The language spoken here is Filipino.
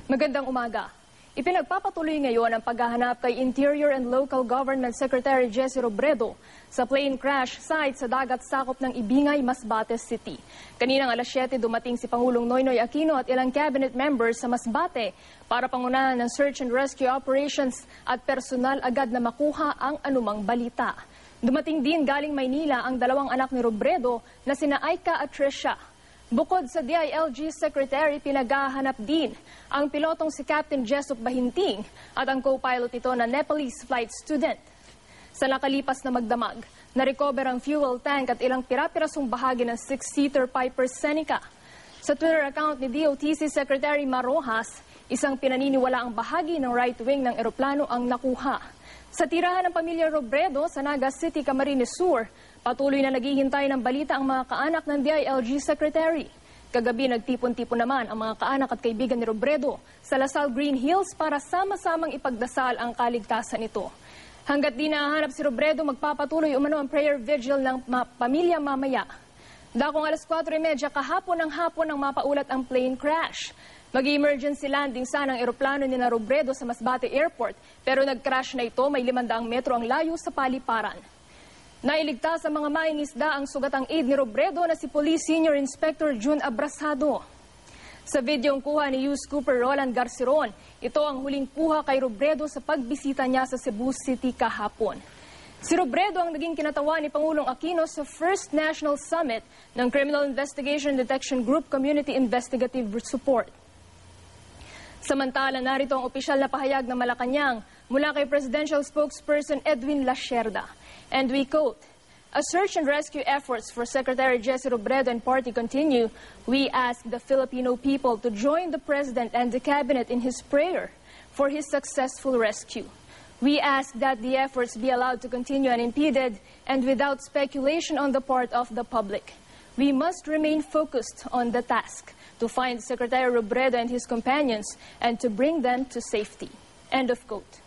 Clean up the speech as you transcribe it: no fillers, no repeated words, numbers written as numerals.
Magandang umaga. Ipinagpapatuloy ngayon ang paghahanap kay Interior and Local Government Secretary Jesse Robredo sa plane crash site sa dagat sakop ng Ibingay, Masbate City. Kaninang alas 7 dumating si Pangulong Noynoy Aquino at ilang cabinet members sa Masbate para pangunahan ng search and rescue operations at personal agad na makuha ang anumang balita. Dumating din galing Maynila ang dalawang anak ni Robredo na sina Aika at Trisha. Bukod sa DILG Secretary, pinaghahanap din ang pilotong si Captain Jessup Bahinting at ang co-pilot nito na Nepalese flight student. Sa nakalipas na magdamag, na-recover ang fuel tank at ilang pira-pirasong bahagi ng 6-seater Piper Seneca. Sa Twitter account ni DOTC Secretary Marojas, isang pinaniniwalaang bahagi ng right wing ng eroplano ang nakuha. Sa tirahan ng pamilya Robredo sa Naga City, Camarines Sur, patuloy na naghihintay ng balita ang mga kaanak ng DILG Secretary. Kagabi nagtipon-tipon naman ang mga kaanak at kaibigan ni Robredo sa Lasal Green Hills para sama-samang ipagdasal ang kaligtasan nito. Hanggat di nahahanap si Robredo, magpapatuloy umano ang prayer vigil ng pamilya mamaya. Dakong alas 4:30 kahapon ng hapon nang mapaulat ang plane crash. Mag-emergency landing sana ang eroplano ni Robredo sa Masbate Airport, pero nag-crash na ito, may 500 metro ang layo sa paliparan. Nailigtas sa mga mangingisda ang sugatang aide ni Robredo na si Police Senior Inspector June Abrasado. Sa videong kuha ni News Cooper Roland Garceron, ito ang huling kuha kay Robredo sa pagbisita niya sa Cebu City kahapon. Si Robredo ang naging kinatawa ni Pangulong Aquino sa First National Summit ng Criminal Investigation Detection Group Community Investigative Support. Samantala, narito ang opisyal na pahayag ng Malacanang mula kay Presidential Spokesperson Edwin Lascerda. And we quote, "As search and rescue efforts for Secretary Jesse Robredo and party continue, we ask the Filipino people to join the President and the Cabinet in his prayer for his successful rescue. We ask that the efforts be allowed to continue unimpeded and without speculation on the part of the public. We must remain focused on the task to find Secretary Robredo and his companions and to bring them to safety." End of quote.